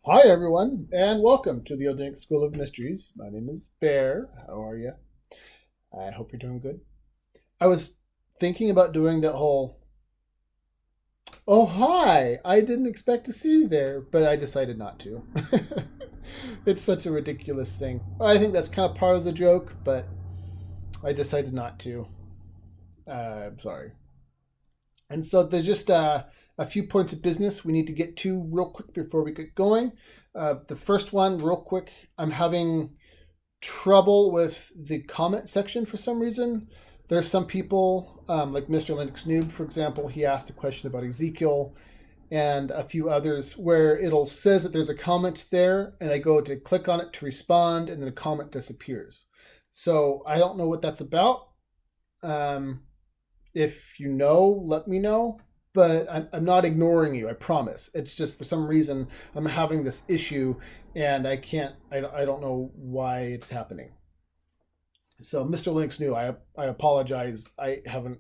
Hi, everyone, and welcome to the Odinic School of Mysteries. My name is Bear. How are you? I hope you're doing good. I was thinking about doing that whole, oh, hi, I didn't expect to see you there, but I decided not to. It's such a ridiculous thing. I think that's kind of part of the joke, but I decided not to. I'm sorry. And so there's just a few points of business we need to get to real quick before we get going. The first one, real quick, I'm having trouble with the comment section for some reason. There's some people, like Mr. Linux Noob, for example, he asked a question about Ezekiel and a few others where it'll says that there's a comment there and I go to click on it to respond and then the comment disappears. So I don't know what that's about. Um, if you know, let me know. But I'm not ignoring you, I promise. It's just for some reason I'm having this issue and I don't know why it's happening. So, Mr. Linux New, I apologize. I don't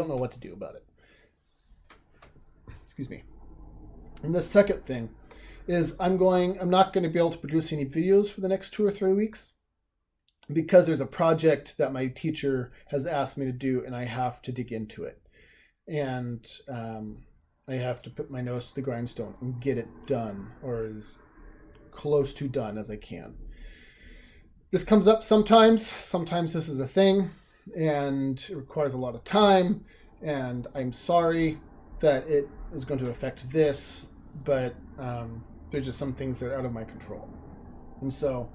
know what to do about it. Excuse me. And the second thing is I'm not going to be able to produce any videos for the next 2 or 3 weeks because there's a project that my teacher has asked me to do and I have to dig into it. And I have to put my nose to the grindstone and get it done, or as close to done as I can. This comes up sometimes. Sometimes this is a thing, and it requires a lot of time. And I'm sorry that it is going to affect this, but there's just some things that are out of my control. And so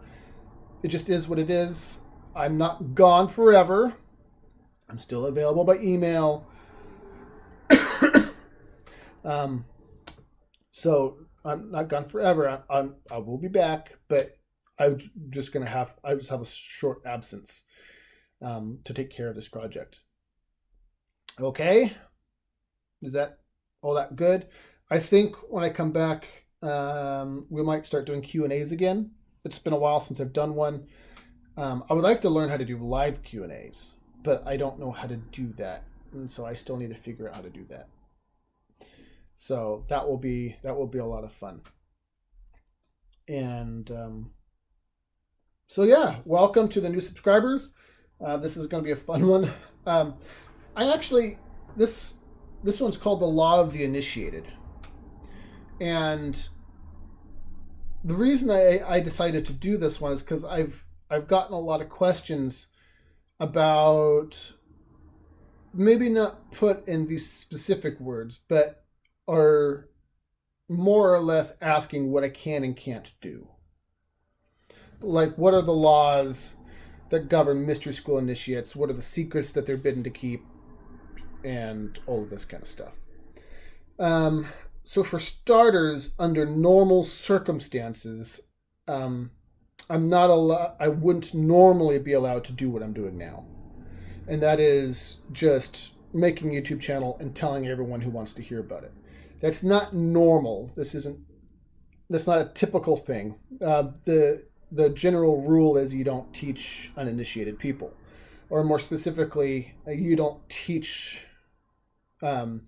it just is what it is. I'm not gone forever. I'm still available by email. Um, so I'm not gone forever. I will be back, but I just have a short absence to take care of this project. Okay, is that all that good? I think when I come back, we might start doing Q&As again. It's been a while since I've done one. I would like to learn how to do live Q&As, but I don't know how to do that, and so I still need to figure out how to do that. So that will be a lot of fun. And so yeah, welcome to the new subscribers. This is going to be a fun one. I actually this one's called the Law of the Initiated, and the reason I decided to do this one is because I've gotten a lot of questions about, maybe not put in these specific words, but are more or less asking what I can and can't do. Like, what are the laws that govern mystery school initiates? What are the secrets that they're bidden to keep? And all of this kind of stuff. So, for starters, under normal circumstances, I'm not allowed. I wouldn't normally be allowed to do what I'm doing now, and that is just making a YouTube channel and telling everyone who wants to hear about it. That's not normal. That's not a typical thing. The general rule is you don't teach uninitiated people, or more specifically, you don't teach um,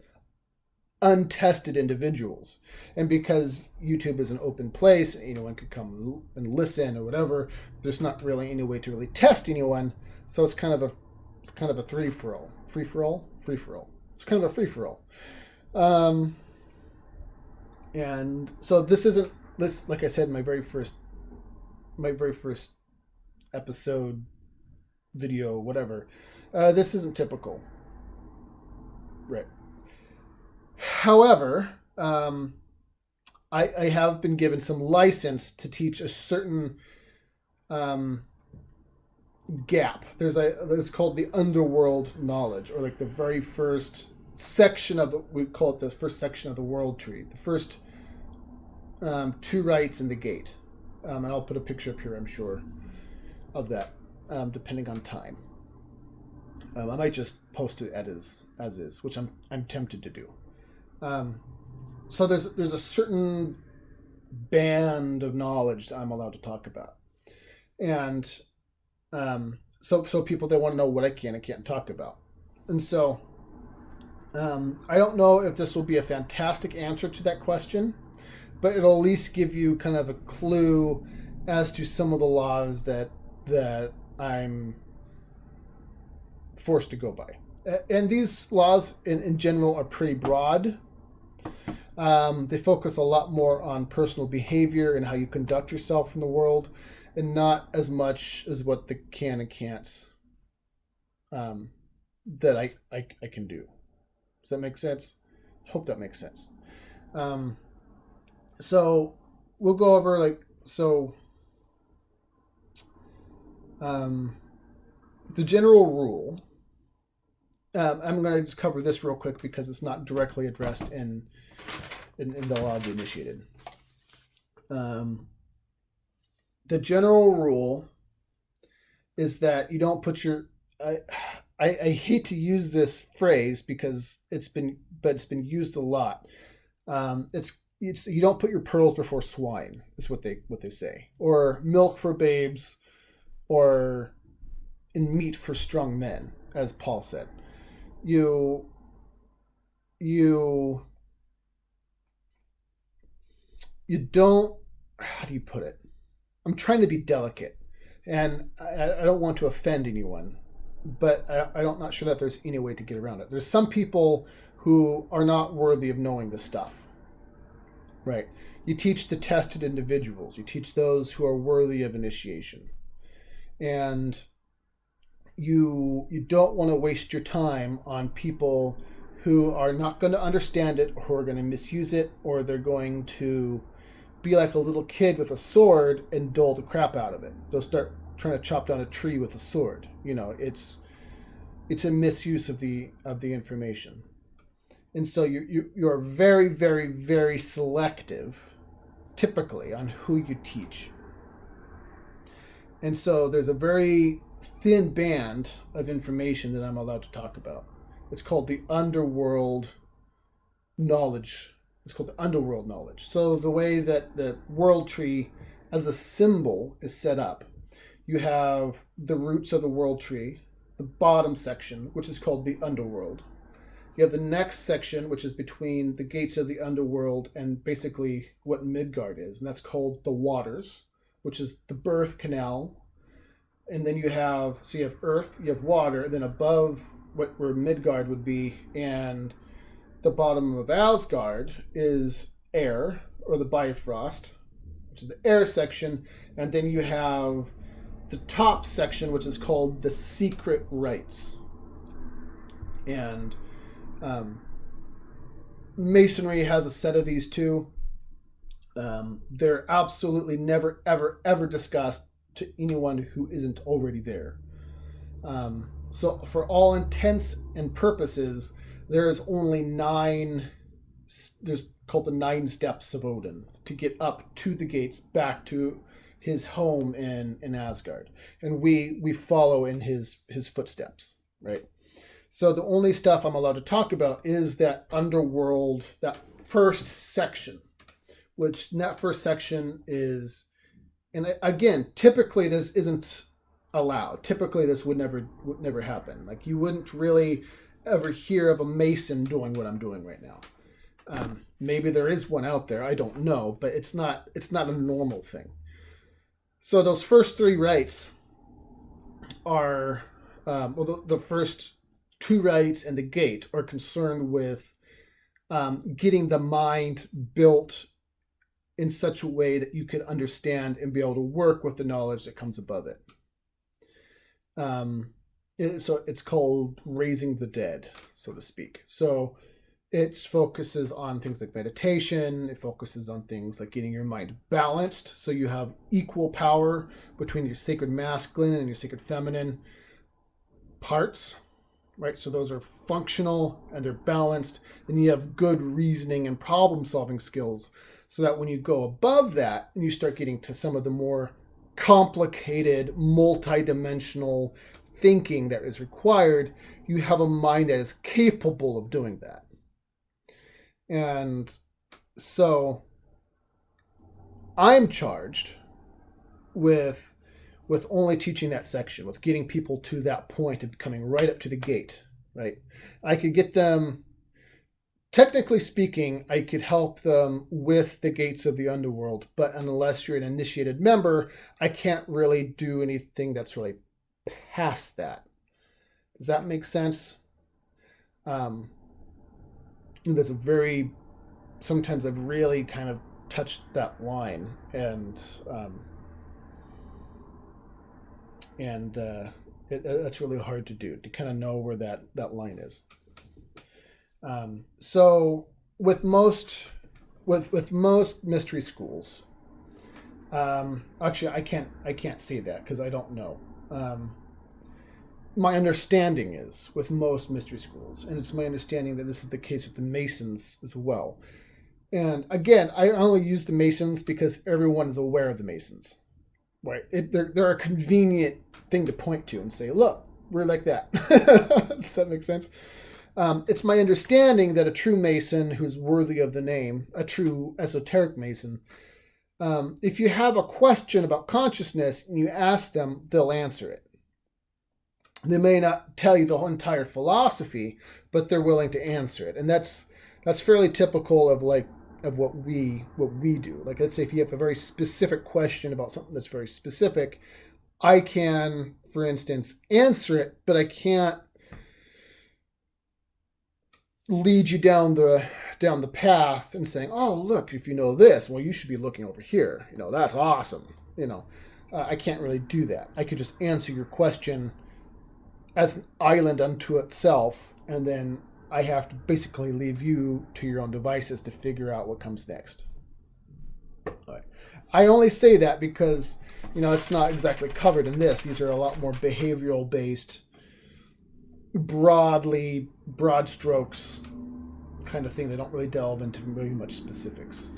untested individuals. And because YouTube is an open place, anyone could come and listen or whatever. There's not really any way to really test anyone, so it's kind of a free for all. It's kind of a free for all. And so this isn't this like I said, my very first episode, video, whatever. This isn't typical, right? However, I have been given some license to teach a certain gap. There's called the underworld knowledge, or like the very first section of we call it the first section of the world tree. The first two rights in the gate. And I'll put a picture up here, I'm sure, of that, depending on time. I might just post it as is, which I'm tempted to do. So there's a certain band of knowledge that I'm allowed to talk about, and so people, they want to know what I can and can't talk about, and so I don't know if this will be a fantastic answer to that question. but it'll at least give you kind of a clue as to some of the laws that I'm forced to go by. And these laws in general are pretty broad. They focus a lot more on personal behavior and how you conduct yourself in the world, and not as much as what the can and can'ts that I can do. Does that make sense? I hope that makes sense. So we'll go over the general rule. I'm going to just cover this real quick because it's not directly addressed in the law of the initiated. The general rule is that you don't put your. I hate to use this phrase because it's been used a lot. It's you don't put your pearls before swine. Is what they say, or milk for babes, or in meat for strong men, as Paul said. You don't, how do you put it? I'm trying to be delicate, and I don't want to offend anyone, but I'm not sure that there's any way to get around it. There's some people who are not worthy of knowing this stuff, right? You teach the tested individuals. You teach those who are worthy of initiation, and you don't want to waste your time on people who are not going to understand it, or who are going to misuse it, or they're going to be like a little kid with a sword and dull the crap out of it. They'll start trying to chop down a tree with a sword. It's a misuse of the information. And so you're very, very, very selective, typically, on who you teach. And so there's a very thin band of information that I'm allowed to talk about. It's called the underworld knowledge. It's called the underworld knowledge. So the way that the world tree as a symbol is set up, you have the roots of the world tree, the bottom section, which is called the underworld. You have the next section, which is between the gates of the underworld and basically what Midgard is, and that's called the waters, which is the birth canal. And then you have earth, you have water, and then above where Midgard would be, and the bottom of Asgard is air, or the Bifrost, which is the air section, and then you have the top section, which is called the secret rites. And Masonry has a set of these too. They're absolutely never, ever, ever discussed to anyone who isn't already there. So for all intents and purposes, there's only 9, there's called the 9 steps of Odin to get up to the gates back to his home in Asgard. And we follow in his footsteps, right? So the only stuff I'm allowed to talk about is that underworld, that first section, which in that first section is, and again, typically this isn't allowed. Typically this would never happen. Like, you wouldn't really ever hear of a Mason doing what I'm doing right now. Maybe there is one out there, I don't know, but it's not a normal thing. So those first 3 rites are, the first 2 rites and the gate are concerned with getting the mind built in such a way that you could understand and be able to work with the knowledge that comes above it. So it's called raising the dead, so to speak. So it focuses on things like meditation. It focuses on things like getting your mind balanced, so you have equal power between your sacred masculine and your sacred feminine parts, right? So those are functional and they're balanced, and you have good reasoning and problem solving skills, so that when you go above that and you start getting to some of the more complicated, multi-dimensional thinking that is required, you have a mind that is capable of doing that. And so I'm charged with only teaching that section, with getting people to that point of coming right up to the gate, right? I could get them technically speaking, I could help them with the gates of the underworld, but unless you're an initiated member, I can't really do anything that's really past that. Does that make sense? There's a very sometimes I've really kind of touched that line, and it's really hard to do, to kind of know where that line is. So with most mystery schools, actually I can't say that because I don't know. My understanding is with most mystery schools, and it's my understanding that this is the case with the Masons as well. And again, I only use the Masons because everyone is aware of the Masons, right? They're a convenient thing to point to and say, look, we're like that. Does that make sense? It's my understanding that a true Mason who's worthy of the name, a true esoteric Mason, if you have a question about consciousness and you ask them, they'll answer it. They may not tell you the whole entire philosophy, but they're willing to answer it. And that's fairly typical of what we do. Like, let's say if you have a very specific question about something that's very specific, I can, for instance, answer it, but I can't lead you down the path and saying, oh, look, if you know this, well, you should be looking over here. That's awesome. I can't really do that. I could just answer your question as an island unto itself, and then I have to basically leave you to your own devices to figure out what comes next. Right. I only say that because, it's not exactly covered in this. These are a lot more behavioral based, broad strokes kind of thing. They don't really delve into very much specifics.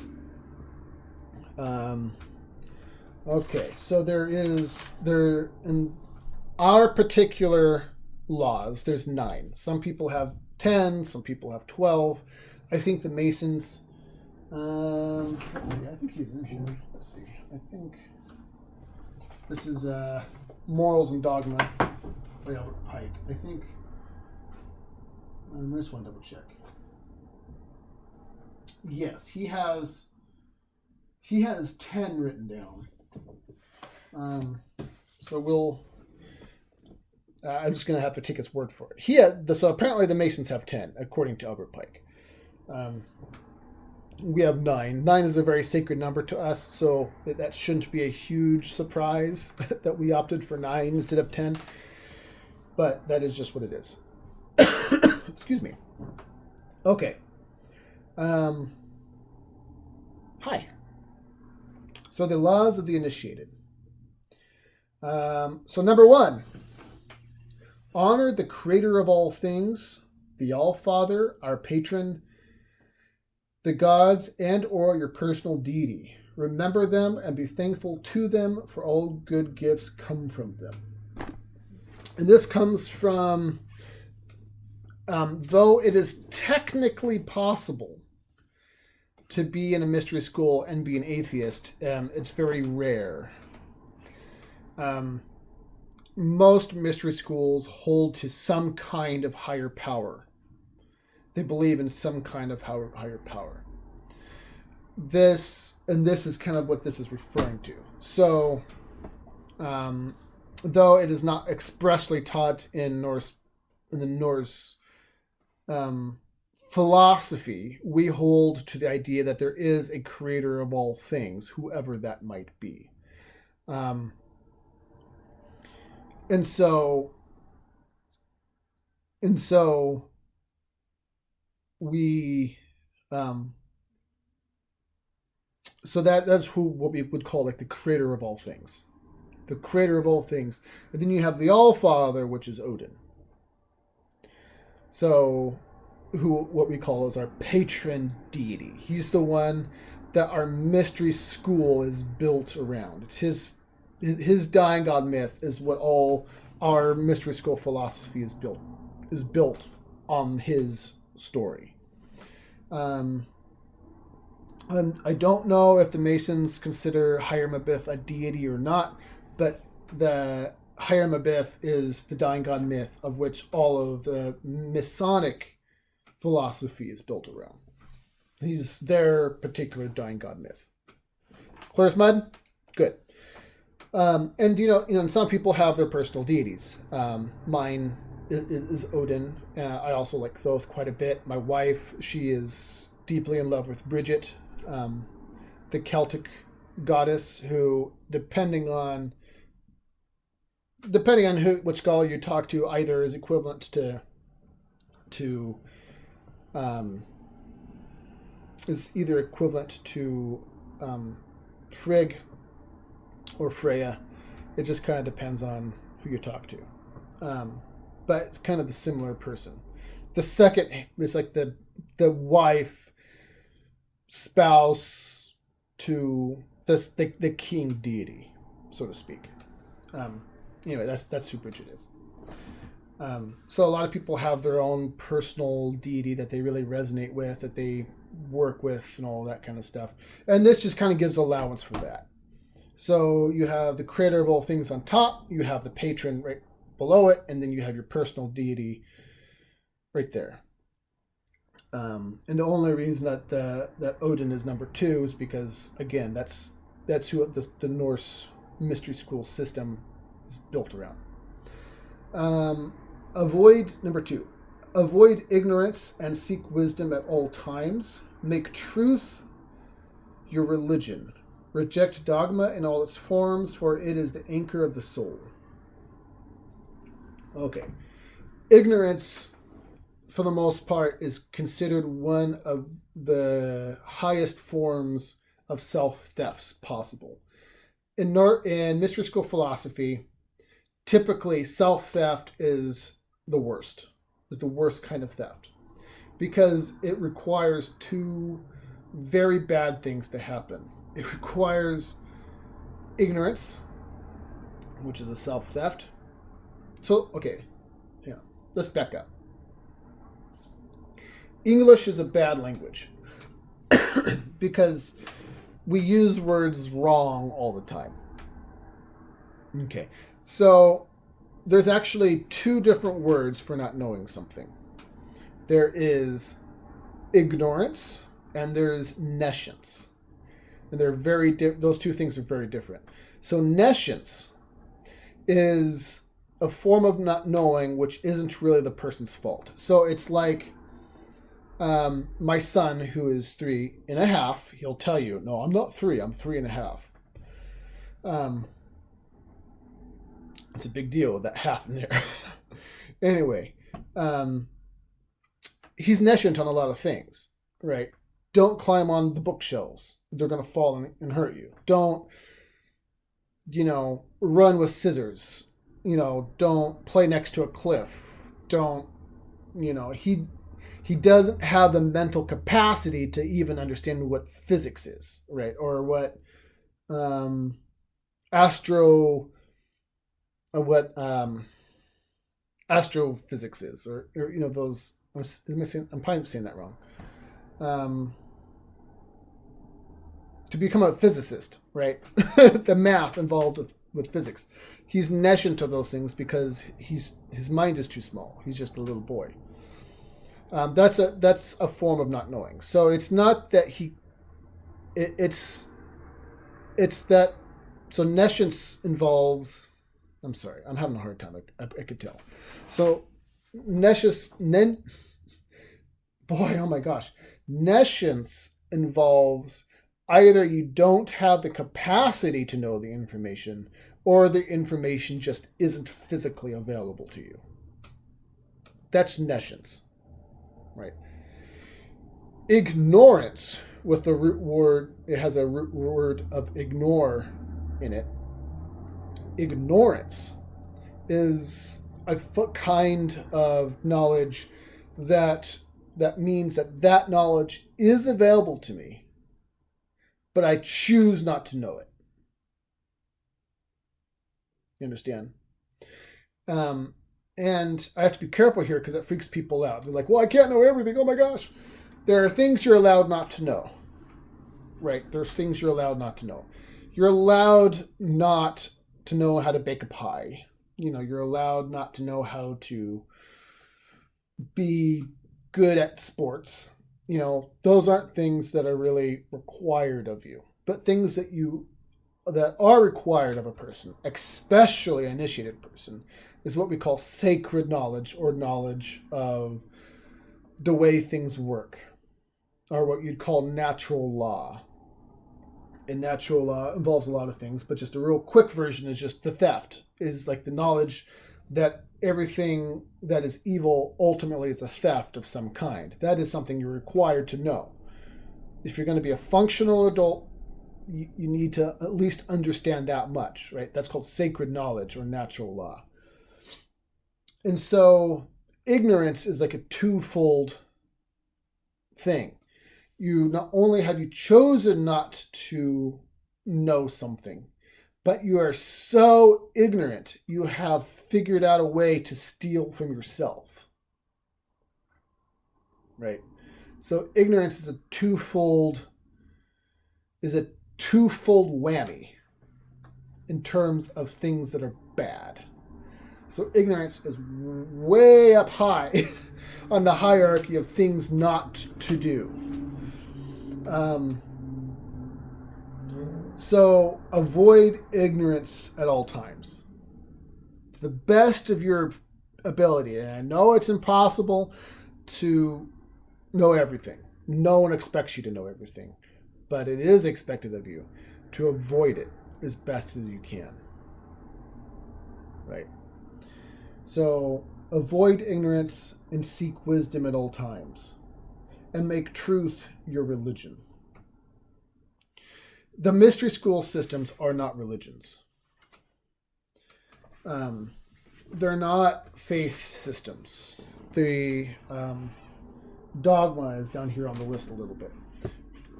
Okay, so there in our particular laws, there's 9. Some people have 10, some people have 12. I think the Masons, let's see, I think he's in here. Let's see, I think this is Morals and Dogma by Albert Pike. I think, I just want to double check. Yes, he has 10 written down. So I'm just going to have to take his word for it. So apparently the Masons have 10, according to Albert Pike. We have 9. 9 is a very sacred number to us, so that shouldn't be a huge surprise that we opted for 9 instead of 10. But that is just what it is. Excuse me. Okay. Hi. So the laws of the initiated. So number 1. Honor the creator of all things, the All-Father, our patron, the gods, and or your personal deity. Remember them and be thankful to them, for all good gifts come from them. And this comes from, though it is technically possible to be in a mystery school and be an atheist, it's very rare. Most mystery schools hold to some kind of higher power. They believe in some kind of higher power. This is kind of what this is referring to. So, though it is not expressly taught in the Norse philosophy, we hold to the idea that there is a creator of all things, whoever that might be. And so we, so that's what we would call like the creator of all things, the creator of all things. And then you have the All-Father, which is Odin. So what we call is our patron deity. He's the one that our mystery school is built around. It's his dying god myth is what all our mystery school philosophy is built on his story. And I don't know if the Masons consider Hiram-Abiff a deity or not, but the Hiram-Abiff is the dying god myth of which all of the Masonic philosophy is built around. He's their particular dying god myth. Clear as mud? Good. And some people have their personal deities. Mine is Odin. I also like Thoth quite a bit. My wife, she is deeply in love with Bridget, the Celtic goddess, who, depending on which scholar you talk to, either is equivalent to Frigg or Freya. It just kind of depends on who you talk to. But it's kind of the similar person. The second is like the wife, spouse to the king deity, so to speak. Anyway, that's who Bridget is. So a lot of people have their own personal deity that they really resonate with, that they work with, and all that kind of stuff. And this just kind of gives allowance for that. So you have the creator of all things on top, you have the patron right below it, and then you have your personal deity right there. And the only reason that Odin is number 2 is because, again, that's who the Norse mystery school system is built around. Number 2. Avoid ignorance and seek wisdom at all times. Make truth your religion. Reject dogma in all its forms, for it is the anchor of the soul. Okay. Ignorance, for the most part, is considered one of the highest forms of self-thefts possible. In mystery school philosophy, typically self-theft is the worst kind of theft, because it requires 2 very bad things to happen. It requires ignorance, which is a self-theft. So, okay, let's back up. English is a bad language because we use words wrong all the time. Okay, so there's actually 2 different words for not knowing something. There is ignorance and there's nescience. And they're those 2 things are very different. So nescience is a form of not knowing which isn't really the person's fault. So it's like my son, who is 3.5, he'll tell you, no, I'm not 3, I'm 3.5. It's a big deal with that half in there. Anyway, he's nescient on a lot of things, right? Don't climb on the bookshelves. They're going to fall and hurt you. Don't, run with scissors. Don't play next to a cliff. Don't, he doesn't have the mental capacity to even understand what physics is, right? Or what astrophysics is, or those. I'm probably saying that wrong. To become a physicist, right? The math involved with physics. He's nescient to those things because his mind is too small. He's just a little boy. That's a form of not knowing. So it's not that it's that. So nescience involves. I'm sorry, I'm having a hard time. I could tell. So nescience. Oh my gosh, nescience involves either you don't have the capacity to know the information, or the information just isn't physically available to you. That's nescience, right? Ignorance, with the root word, it has a root word of ignore in it. Ignorance is a kind of knowledge that means that knowledge is available to me, but I choose not to know it. You understand? And I have to be careful here because it freaks people out. They're like, well, I can't know everything. Oh my gosh. There are things you're allowed not to know. Right? There's things you're allowed not to know. You're allowed not to know how to bake a pie. You're allowed not to know how to be good at sports, those aren't things that are really required of you. But things that are required of a person, especially an initiated person, is what we call sacred knowledge, or knowledge of the way things work, or what you'd call natural law. And natural law involves a lot of things, but just a real quick version is just the theft, is like the knowledge that everything that is evil ultimately is a theft of some kind. That is something you're required to know. If you're going to be a functional adult, you need to at least understand that much, right? That's called sacred knowledge or natural law. And so ignorance is like a twofold thing. You not only have you chosen not to know something, but you are so ignorant, you have figured out a way to steal from yourself. Right? So ignorance is a twofold whammy in terms of things that are bad. So ignorance is way up high on the hierarchy of things not to do. So avoid ignorance at all times. To the best of your ability. And I know it's impossible to know everything. No one expects you to know everything. But it is expected of you to avoid it as best as you can. Right? So avoid ignorance and seek wisdom at all times. And make truth your religion. The mystery school systems are not religions. They're not faith systems. The dogma is down here on the list a little bit.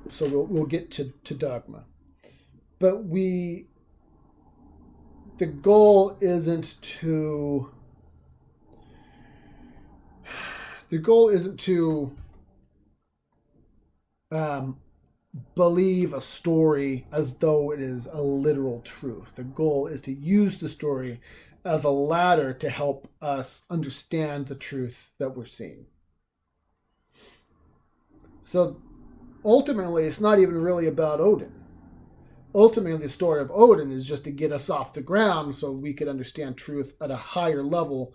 So we'll get to dogma. But the goal isn't to believe a story as though it is a literal truth. The goal is to use the story as a ladder to help us understand the truth that we're seeing. So ultimately, it's not even really about Odin. Ultimately, the story of Odin is just to get us off the ground so we could understand truth at a higher level,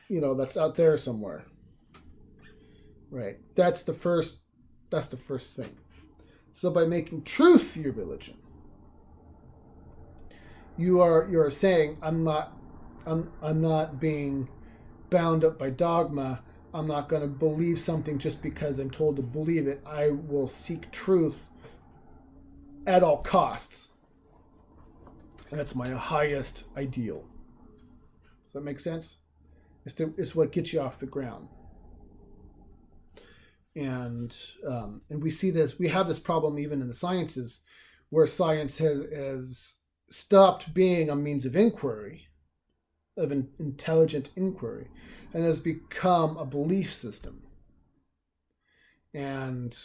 that's out there somewhere. Right. That's the first thing. So by making truth your religion, you are saying, I'm not being bound up by dogma. I'm not going to believe something just because I'm told to believe it. I will seek truth at all costs. That's my highest ideal. Does that make sense? It's what gets you off the ground. And we see this. We have this problem even in the sciences, where science has stopped being a means of inquiry, of an intelligent inquiry, and has become a belief system. And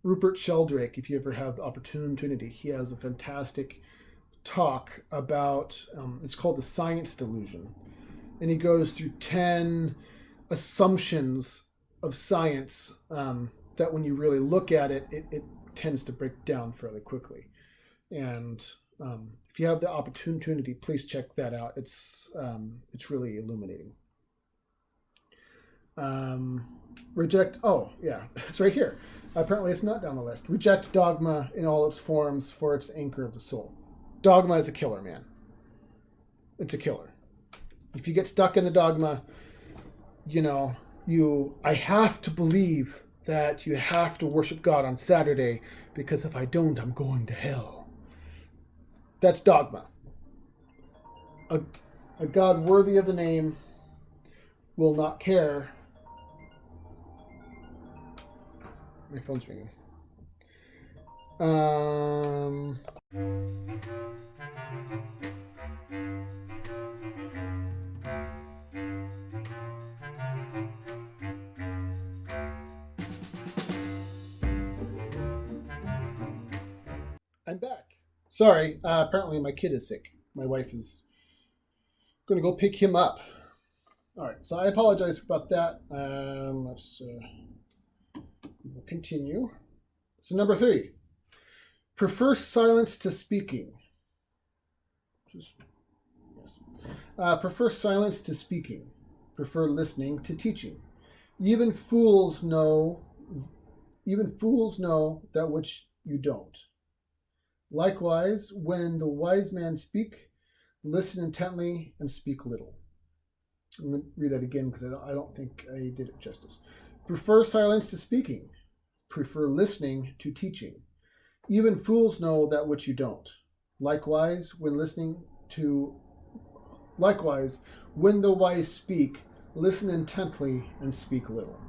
Rupert Sheldrake, if you ever have the opportunity, he has a fantastic talk about, it's called the science delusion. And he goes through 10 assumptions of science that when you really look at it, it tends to break down fairly quickly. And if you have the opportunity, please check that out. It's really illuminating. It's right here. Apparently it's not down the list. Reject dogma in all its forms, for its anchor of the soul. Dogma is a killer, man. It's a killer. If you get stuck in the dogma, I have to believe that you have to worship God on Saturday, because if I don't, I'm going to hell. That's dogma. A God worthy of the name will not care. My phone's ringing. I'm back. Sorry, apparently my kid is sick. My wife is going to go pick him up. All right, so I apologize about that. Let's we'll continue. So number 3, prefer silence to speaking. Just, yes. Prefer silence to speaking. Prefer listening to teaching. Even fools know that which you don't. Likewise, when the wise man speak, listen intently and speak little. I'm going to read that again because I don't think I did it justice. Prefer silence to speaking. Prefer listening to teaching. Even fools know that which you don't. Likewise, when the wise speak, listen intently and speak little.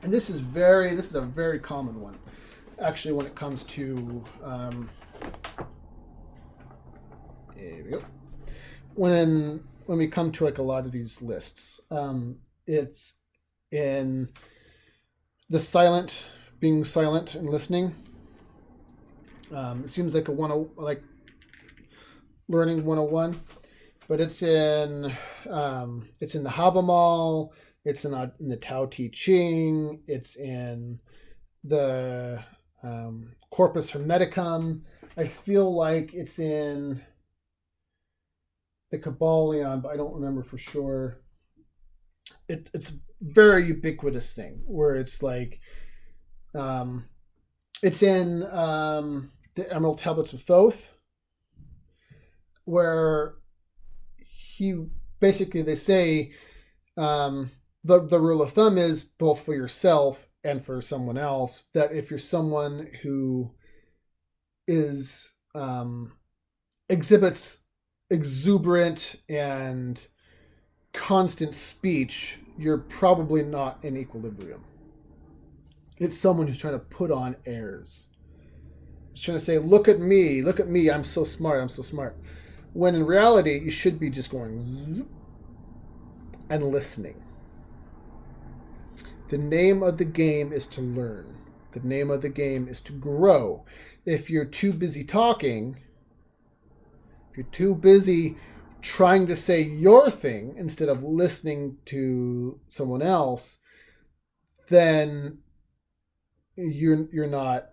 And this is a very common one, actually, when it comes to here we go. When we come to like a lot of these lists, it's in the being silent and listening. It seems like like learning 101, but it's in the Havamal, it's in the Tao Te Ching, it's in the Corpus Hermeticum. I feel like it's in the Kabbalion, but I don't remember for sure. It's a very ubiquitous thing where it's like, it's in the Emerald Tablets of Thoth, where they say the rule of thumb is both for yourself and for someone else, that if you're someone who is exhibits exuberant and constant speech, you're probably not in equilibrium. It's someone who's trying to put on airs. It's trying to say, look at me, I'm so smart. When in reality, you should be just going zoop and listening. The name of the game is to learn. The name of the game is to grow. If you're too busy talking, if you're too busy trying to say your thing instead of listening to someone else, then you're not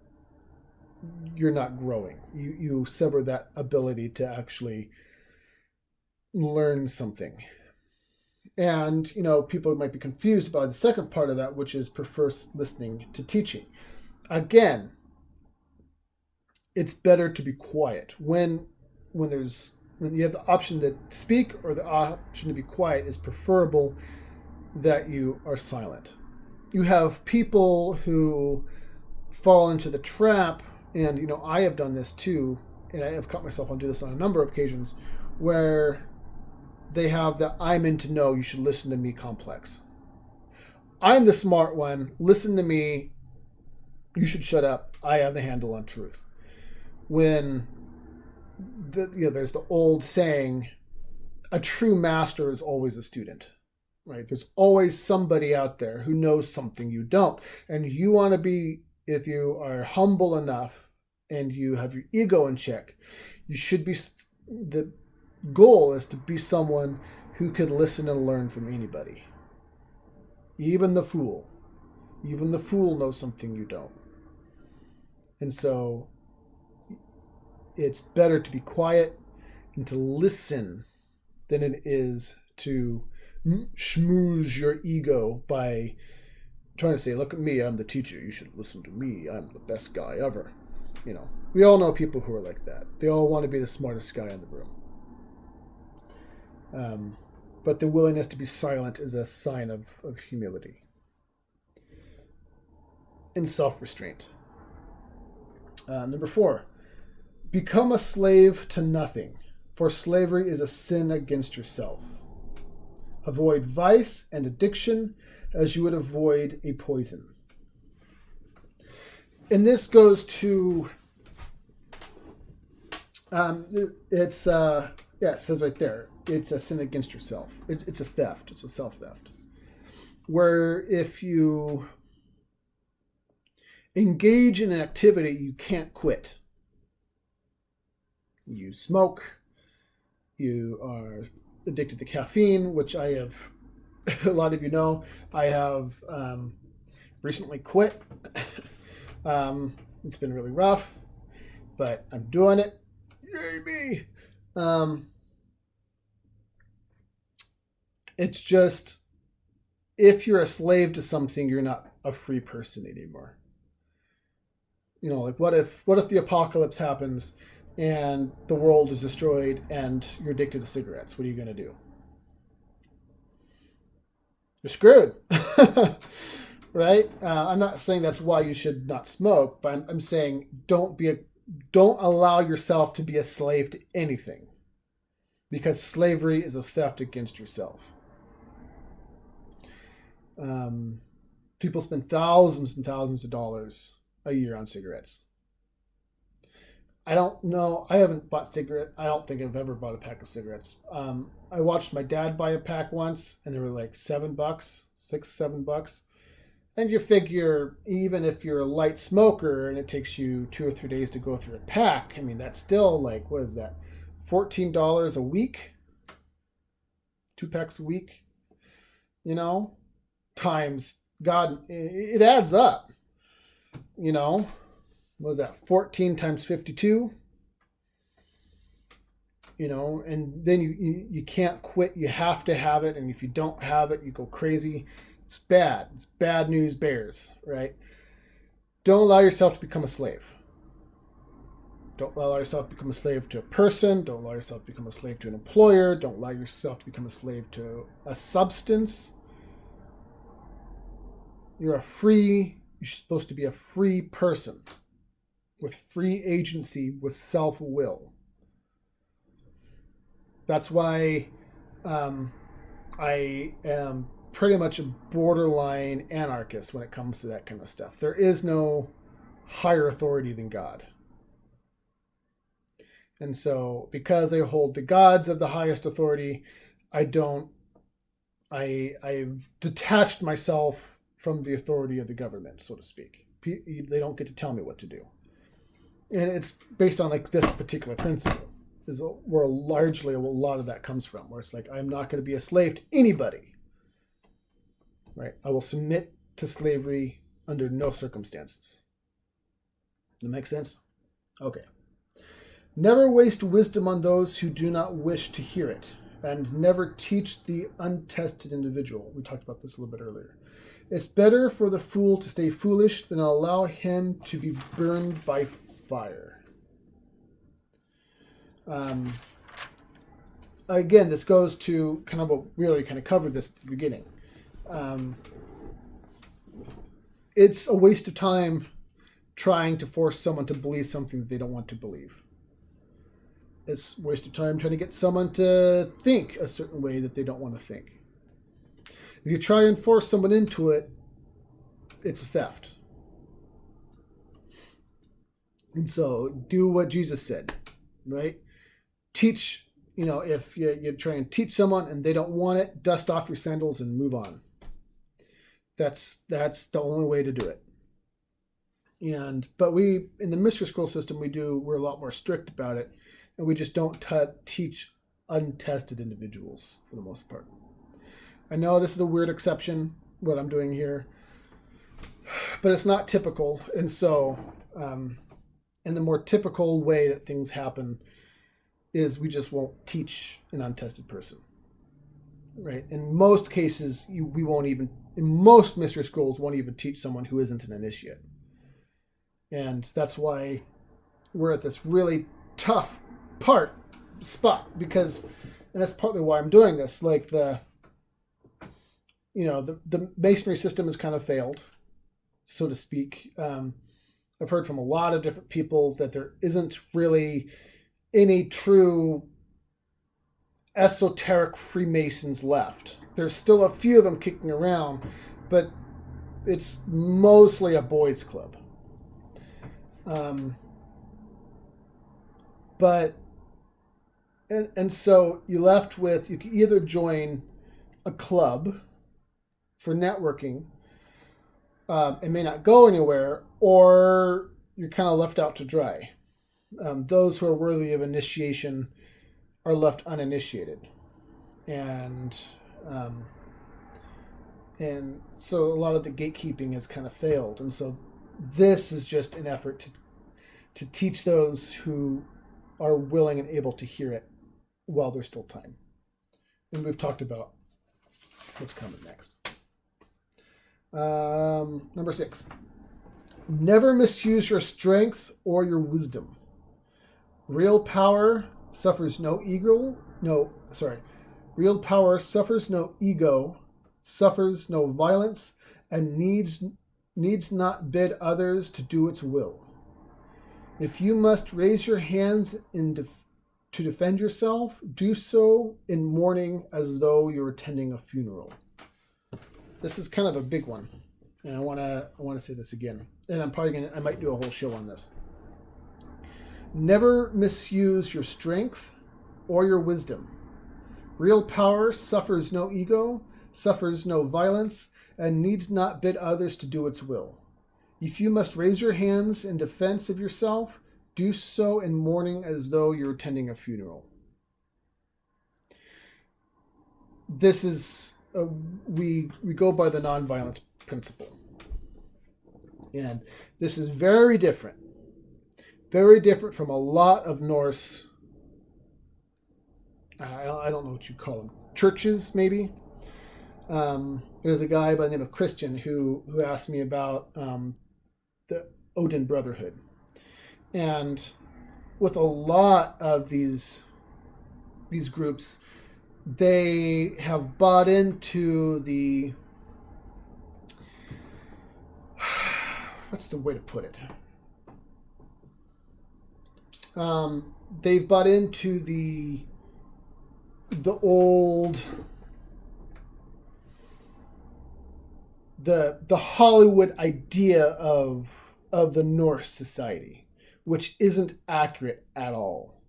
growing. You sever that ability to actually learn something. And, people might be confused about the second part of that, which is prefer listening to teaching. Again, it's better to be quiet. When you have the option to speak or the option to be quiet, it's preferable that you are silent. You have people who fall into the trap, and I have done this too, and I have caught myself on do this on a number of occasions, where they have the I'm in to know, you should listen to me complex. I'm the smart one, listen to me, you should shut up, I have the handle on truth. When there's the old saying, a true master is always a student, right? There's always somebody out there who knows something you don't. And you want to be, if you are humble enough and you have your ego in check, you should be, the goal is to be someone who can listen and learn from anybody. Even the fool. Even the fool knows something you don't. And so it's better to be quiet and to listen than it is to schmooze your ego by trying to say, look at me, I'm the teacher, you should listen to me, I'm the best guy ever. We all know people who are like that. They all want to be the smartest guy in the room. But the willingness to be silent is a sign of humility and self-restraint. Number 4, become a slave to nothing, for slavery is a sin against yourself. Avoid vice and addiction as you would avoid a poison. And this goes to, it says right there, it's a sin against yourself. It's a theft. It's a self-theft. Where if you engage in an activity you can't quit, you smoke, you are addicted to caffeine, which I have a lot of you know, I have recently quit. It's been really rough, but I'm doing it. Yay me! It's just, if you're a slave to something, you're not a free person anymore. You know, like what if the apocalypse happens and the world is destroyed and you're addicted to cigarettes? What are you going to do? You're screwed. Right? I'm not saying that's why you should not smoke, but I'm saying don't allow yourself to be a slave to anything, because slavery is a theft against yourself. People spend thousands and thousands of dollars a year on cigarettes. I don't know. I haven't bought cigarette. I don't think I've ever bought a pack of cigarettes. I watched my dad buy a pack once, and they were like $7, $6, $7. And you figure, even if you're a light smoker and it takes you 2 or 3 days to go through a pack, I mean, that's still like, what is that? $14 a week? 2 packs a week? You know? Times, God, it adds up. You know? What was that? 14 times 52? You know, and then you can't quit. You have to have it. And if you don't have it, you go crazy. It's bad. It's bad news bears, right? Don't allow yourself to become a slave. Don't allow yourself to become a slave to a person. Don't allow yourself to become a slave to an employer. Don't allow yourself to become a slave to a substance. You're supposed to be a free person with free agency, with self-will. That's why I am pretty much a borderline anarchist when it comes to that kind of stuff. There is no higher authority than God. And so, because I hold the gods of the highest authority, I've detached myself from the authority of the government, so to speak. They don't get to tell me what to do. And it's based on like this particular principle, is where largely a lot of that comes from, where it's like, I'm not going to be a slave to anybody. Right? I will submit to slavery under no circumstances. Does that make sense? Okay. Never waste wisdom on those who do not wish to hear it, and never teach the untested individual. We talked about this a little bit earlier. It's better for the fool to stay foolish than allow him to be burned by fire. Again, this goes to kind of what we already kind of covered this at the beginning. It's a waste of time trying to force someone to believe something that they don't want to believe. It's a waste of time trying to get someone to think a certain way that they don't want to think. If you try and force someone into it, it's a theft. And so do what Jesus said, right? Teach, if you try and teach someone and they don't want it, dust off your sandals and move on. That's the only way to do it. But we, in the mystery school system, we're a lot more strict about it, and we just don't teach untested individuals for the most part. I know this is a weird exception, what I'm doing here, but it's not typical. And so, in the more typical way that things happen is we just won't teach an untested person, right? In most cases, in most mystery schools, won't even teach someone who isn't an initiate. And that's why we're at this really tough spot, and that's partly why I'm doing this. Like the masonry system has kind of failed, so to speak. I've heard from a lot of different people that there isn't really any true esoteric Freemasons left. There's still a few of them kicking around, but it's mostly a boys' club. So you're left with, you can either join a club for networking, it may not go anywhere, or you're kind of left out to dry. Those who are worthy of initiation are left uninitiated. And And so a lot of the gatekeeping has kind of failed. And so this is just an effort to teach those who are willing and able to hear it while there's still time. And we've talked about what's coming next. Number 6. Never misuse your strength or your wisdom. Real power suffers no ego. Real power suffers no ego, suffers no violence, and needs not bid others to do its will. If you must raise your hands to defend yourself, do so in mourning as though you're attending a funeral. This is kind of a big one, and I want to say this again. And I might do a whole show on this. Never misuse your strength or your wisdom. Real power suffers no ego, suffers no violence, and needs not bid others to do its will. If you must raise your hands in defense of yourself, do so in mourning as though you're attending a funeral. This is we go by the nonviolence principle, and this is very different from a lot of Norse. I don't know what you call them, churches maybe. There's a guy by the name of Christian who asked me about the Odin Brotherhood. And with a lot of these groups, they have bought into the, what's the way to put it? They've bought into the old, the Hollywood idea of the Norse society, which isn't accurate at all.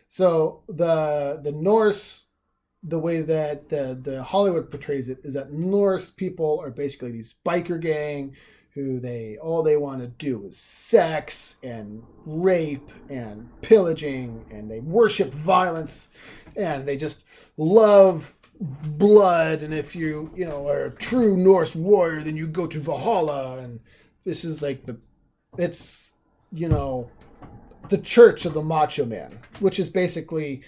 So the Norse, the way that the Hollywood portrays it, is that Norse people are basically these biker gang who all they want to do is sex and rape and pillaging, and they worship violence, and they just love blood. And if you are a true Norse warrior, then you go to Valhalla. And this is like it's the church of the macho man, which is basically,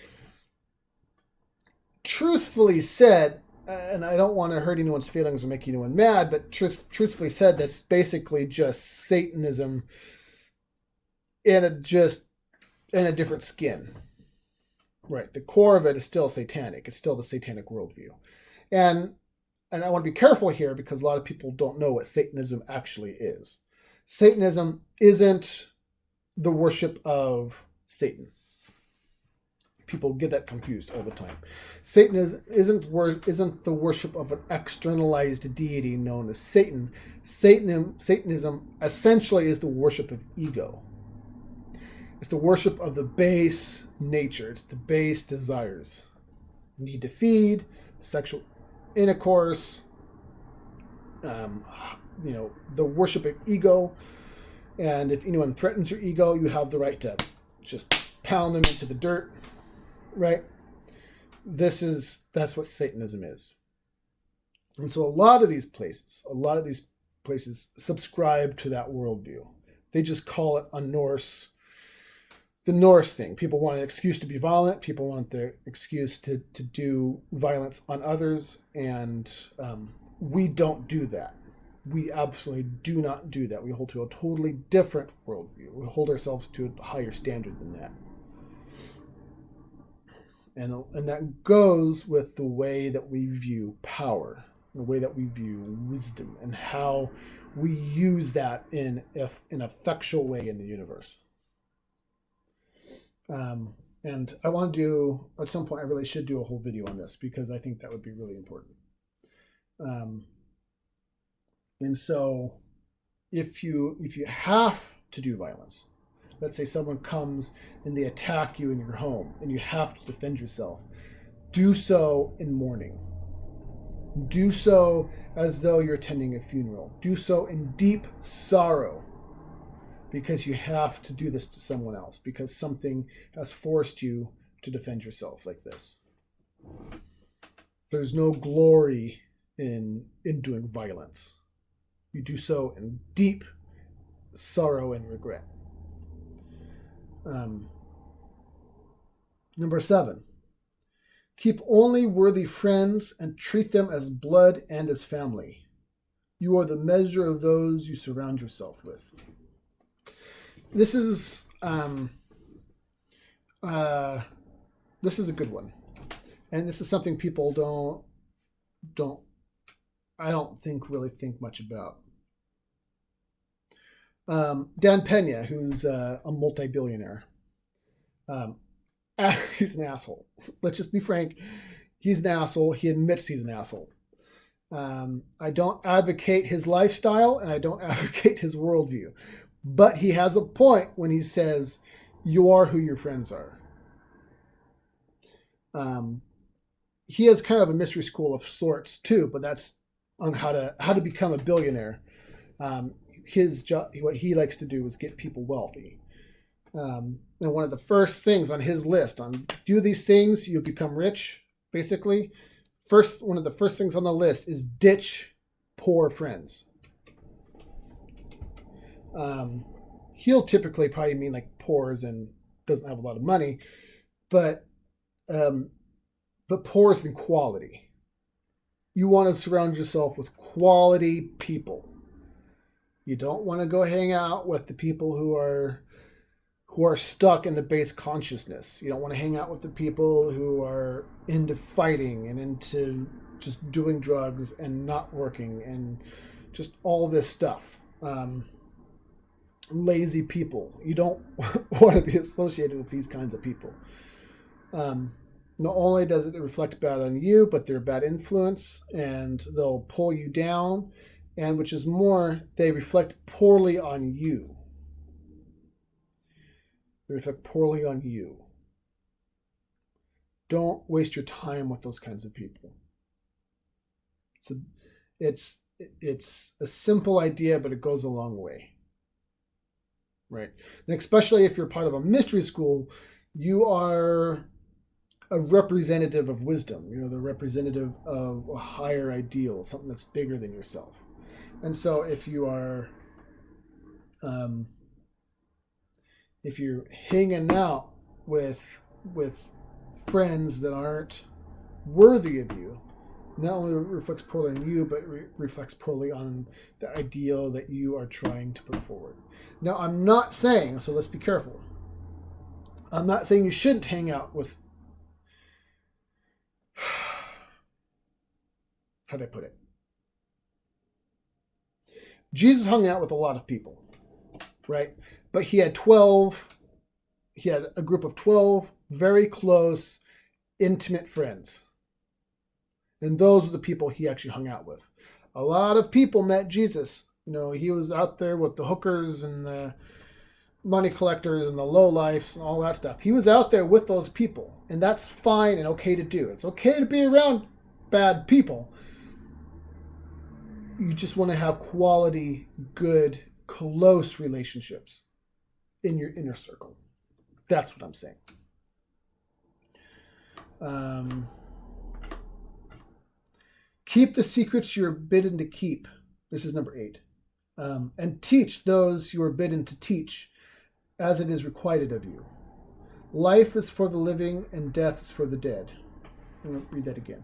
truthfully said, and I don't want to hurt anyone's feelings or make anyone mad, but truthfully said, that's basically just Satanism in a different skin. Right. The core of it is still satanic. It's still the satanic worldview. And I want to be careful here because a lot of people don't know what Satanism actually is. Satanism isn't the worship of Satan. People get that confused all the time. Satanism isn't the worship of an externalized deity known as Satan. Satanism essentially is the worship of ego. It's the worship of the base nature. It's the base desires. Need to feed, sexual intercourse, the worship of ego. And if anyone threatens your ego, you have the right to just pound them into the dirt. Right? That's what Satanism is. And so a lot of these places subscribe to that worldview. They just call it the Norse thing. People want an excuse to be violent. People want their excuse to do violence on others. And we don't do that. We absolutely do not do that. We hold to a totally different worldview. We hold ourselves to a higher standard than that. And that goes with the way that we view power, the way that we view wisdom, and how we use that in an effectual way in the universe. And I want to do, at some point, I really should do a whole video on this because I think that would be really important. And so if you have to do violence, let's say someone comes and they attack you in your home and you have to defend yourself, do so in mourning. Do so as though you're attending a funeral. Do so in deep sorrow because you have to do this to someone else, because something has forced you to defend yourself like this. There's no glory in doing violence. You do so in deep sorrow and regret. Um, Number 7, keep only worthy friends and treat them as blood and as family. You are the measure of those you surround yourself with. This is this is a good one, and this is something people don't I don't think really think much about. Dan Pena, who's a multi-billionaire, he's an asshole. Let's just be frank. He's an asshole. He admits he's an asshole. I don't advocate his lifestyle and I don't advocate his worldview. But he has a point when he says, you are who your friends are. He has kind of a mystery school of sorts too, but that's on how to become a billionaire. His job, what he likes to do is get people wealthy. And one of the first things on his list on do these things, you become rich, basically. One of the first things on the list is ditch poor friends. He'll typically probably mean like poor as in doesn't have a lot of money, but poor as in quality. You want to surround yourself with quality people. You don't want to go hang out with the people who are stuck in the base consciousness. You don't want to hang out with the people who are into fighting and into just doing drugs and not working and just all this stuff. Lazy people. You don't want to be associated with these kinds of people. Not only does it reflect bad on you, but they're a bad influence and they'll pull you down. And which is more, they reflect poorly on you. They reflect poorly on you. Don't waste your time with those kinds of people. It's a simple idea, but it goes a long way. Right? And especially if you're part of a mystery school, you are a representative of wisdom. You're the representative of a higher ideal, something that's bigger than yourself. And so if you are if you're hanging out with friends that aren't worthy of you, not only reflects poorly on you, but reflects poorly on the ideal that you are trying to put forward. Now, I'm not saying, so let's be careful. I'm not saying you shouldn't hang out with, how do I put it? Jesus hung out with a lot of people, right? But he had a group of 12 very close, intimate friends. And those are the people he actually hung out with. A lot of people met Jesus. He was out there with the hookers and the money collectors and the lowlifes and all that stuff. He was out there with those people. And that's fine and okay to do. It's okay to be around bad people. You just want to have quality, good, close relationships in your inner circle. That's what I'm saying. Keep the secrets you're bidden to keep. This is number 8. And teach those you are bidden to teach, as it is requited of you. Life is for the living, and death is for the dead. I'm going to read that again.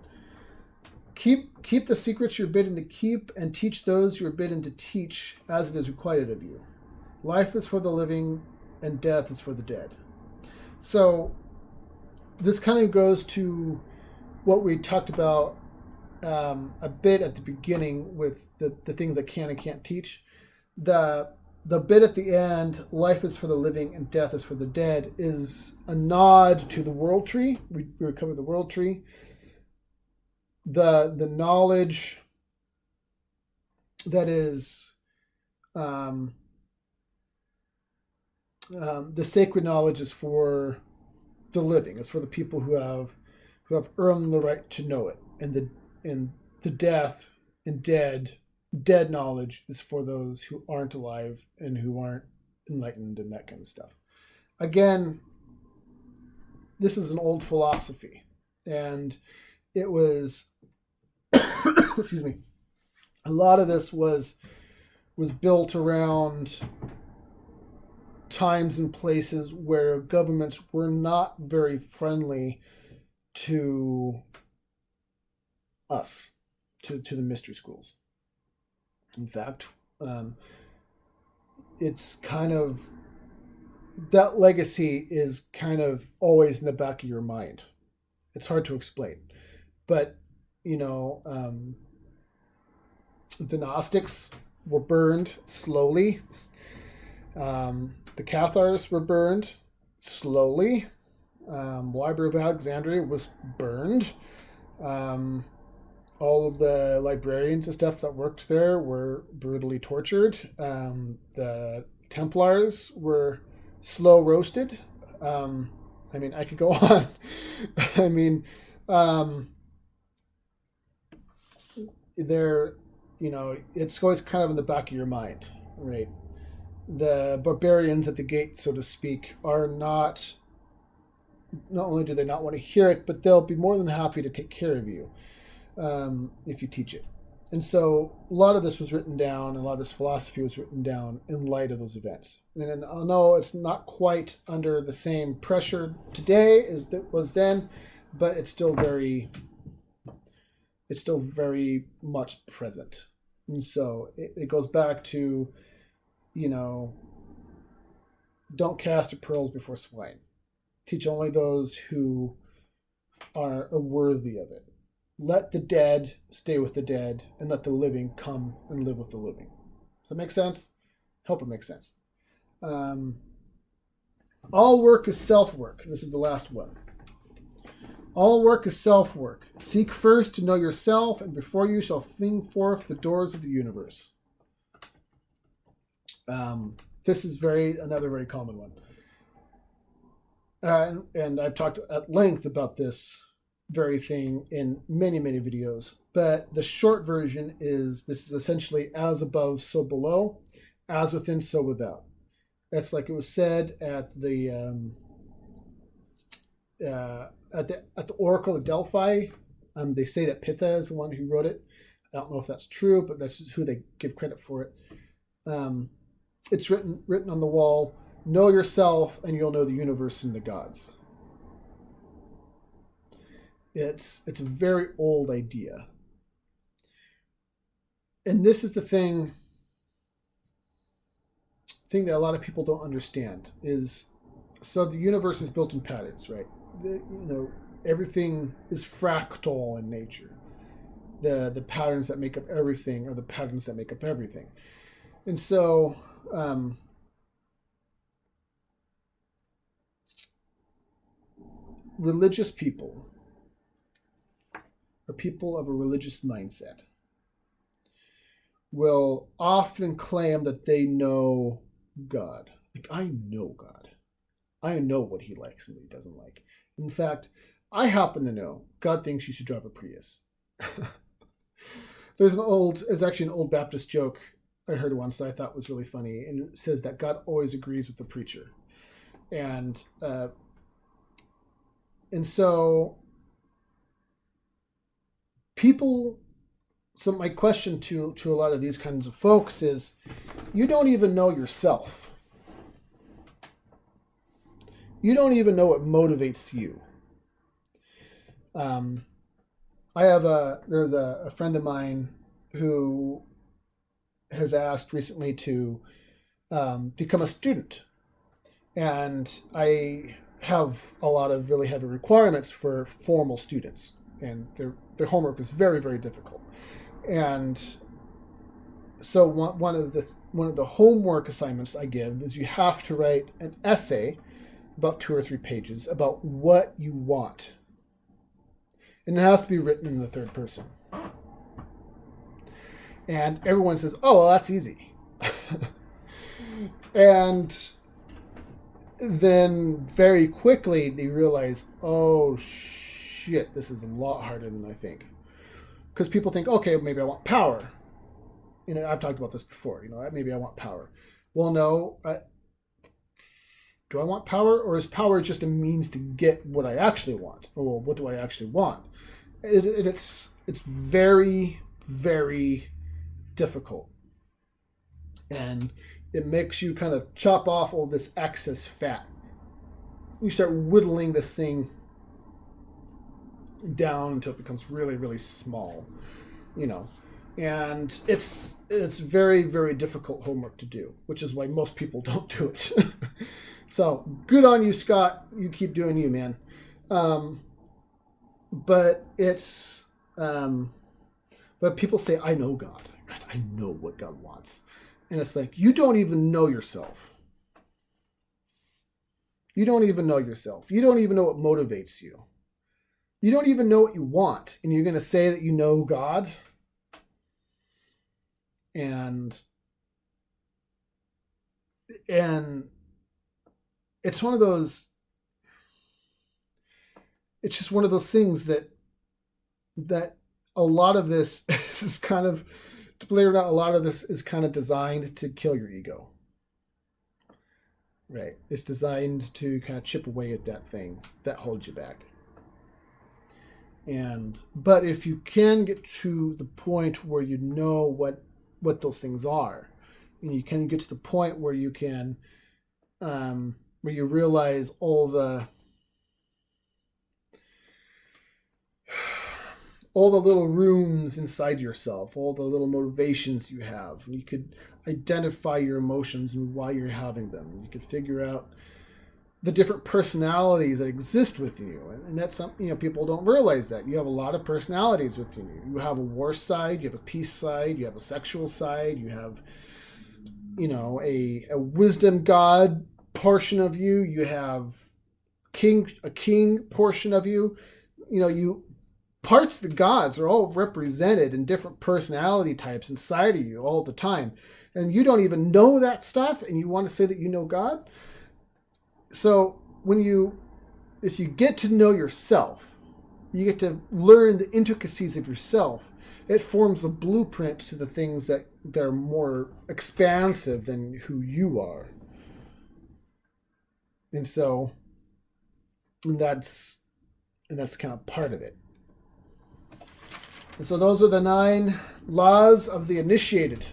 Keep the secrets you're bidden to keep, and teach those you're bidden to teach, as it is requited of you. Life is for the living, and death is for the dead. So this kind of goes to what we talked about a bit at the beginning with the things I can and can't teach. The bit at the end, life is for the living and death is for the dead, is a nod to the world tree. We covered the world tree. The knowledge that is the sacred knowledge is for the living. It's for the people who have earned the right to know it, and the death and dead knowledge is for those who aren't alive and who aren't enlightened and that kind of stuff. Again, this is an old philosophy, and it was excuse me, a lot of this was built around times and places where governments were not very friendly to us, to the mystery schools. In fact, it's kind of, that legacy is kind of always in the back of your mind. It's hard to explain, but you know, the Gnostics were burned slowly. The Cathars were burned slowly. Library of Alexandria was burned. All of the librarians and stuff that worked there were brutally tortured. The Templars were slow roasted. I mean, I could go on. I mean, they're, you know, it's always kind of in the back of your mind, right? The barbarians at the gate, so to speak, are not only do they not want to hear it, but they'll be more than happy to take care of you if you teach it. And so a lot of this was written down, and a lot of this philosophy was written down in light of those events. And I know it's not quite under the same pressure today as it was then, but it's still very much present. And so it goes back to, you know, don't cast your pearls before swine. Teach only those who are worthy of it. Let the dead stay with the dead, and let the living come and live with the living. Does that make sense? Hope it makes sense. All work is self-work. This is the last one. All work is self-work. Seek first to know yourself, and before you shall fling forth the doors of the universe. This is another very common one. And I've talked at length about this very thing in many, many videos. But the short version is, this is essentially as above, so below, as within, so without. That's like it was said at the Oracle of Delphi. They say that Pitha is the one who wrote it. I don't know if that's true, but that's just who they give credit for it. It's written on the wall, know yourself and you'll know the universe and the gods. It's a very old idea. And this is the thing that a lot of people don't understand is, so the universe is built in patterns, right? You know, everything is fractal in nature. The patterns that make up everything are the patterns that make up everything. And so religious people, or people of a religious mindset, will often claim that they know God. Like, I know God. I know what he likes and what he doesn't like. In fact, I happen to know God thinks you should drive a Prius. There's actually an old Baptist joke I heard once that I thought was really funny, and it says that God always agrees with the preacher. And so so my question to a lot of these kinds of folks is, you don't even know yourself. You don't even know what motivates you. There's a friend of mine who has asked recently to become a student. And I have a lot of really heavy requirements for formal students. And their homework is very, very difficult. And so one of the homework assignments I give is you have to write an essay about 2 or 3 pages about what you want. And it has to be written in the third person. And everyone says, oh, well, that's easy. And then very quickly they realize, oh, shit, this is a lot harder than I think. Because people think, okay, maybe I want power. You know, I've talked about this before. You know, maybe I want power. Well, no. Do I want power, or is power just a means to get what I actually want? Or, well, what do I actually want? It's very, very difficult. And it makes you kind of chop off all this excess fat. You start whittling this thing down until it becomes really, really small, you know. And it's very, very difficult homework to do, which is why most people don't do it. So good on you, Scott. You keep doing you, man. But it's but people say, I know God. I know what God wants. And it's like, you don't even know yourself. You don't even know yourself. You don't even know what motivates you. You don't even know what you want. And you're going to say that you know God? And it's one of those, it's just one of those things that a lot of this is kind of, to believe it or not, a lot of this is kind of designed to kill your ego. Right. It's designed to kind of chip away at that thing that holds you back. But if you can get to the point where you know what those things are, and you can get to the point where you can, where you realize all the little rooms inside yourself, all the little motivations you have, and you could identify your emotions and why you're having them. You could figure out the different personalities that exist within you. And that's something, people don't realize that. You have a lot of personalities within you. You have a war side, you have a peace side, you have a sexual side, you have, a wisdom god portion of you, you have a king portion of you. Parts of the gods are all represented in different personality types inside of you all the time. And you don't even know that stuff, and you want to say that you know God? So if you get to know yourself, you get to learn the intricacies of yourself, it forms a blueprint to the things that are more expansive than who you are. And so that's kind of part of it. And so those are the 9 laws of the initiated.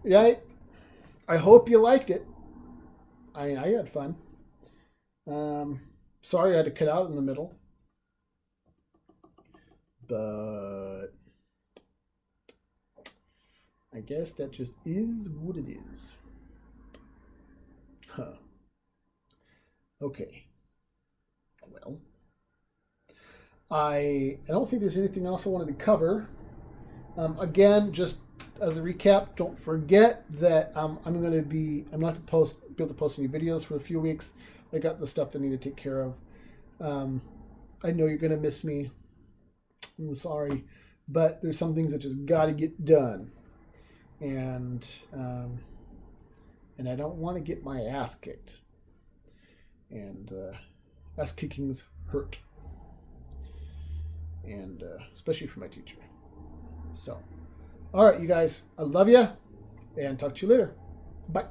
Yeah, I hope you liked it. I had fun. Sorry I had to cut out in the middle. But I guess that just is what it is. Huh. Okay. Well, I don't think there's anything else I wanted to cover. Again, just as a recap, don't forget that I'm not going to be able to post any videos for a few weeks. I got the stuff I need to take care of. I know you're going to miss me. I'm sorry, but there's some things that just got to get done, and I don't want to get my ass kicked. And ass kickings hurt, and especially for my teacher. So, all right, you guys, I love you, and talk to you later. Bye.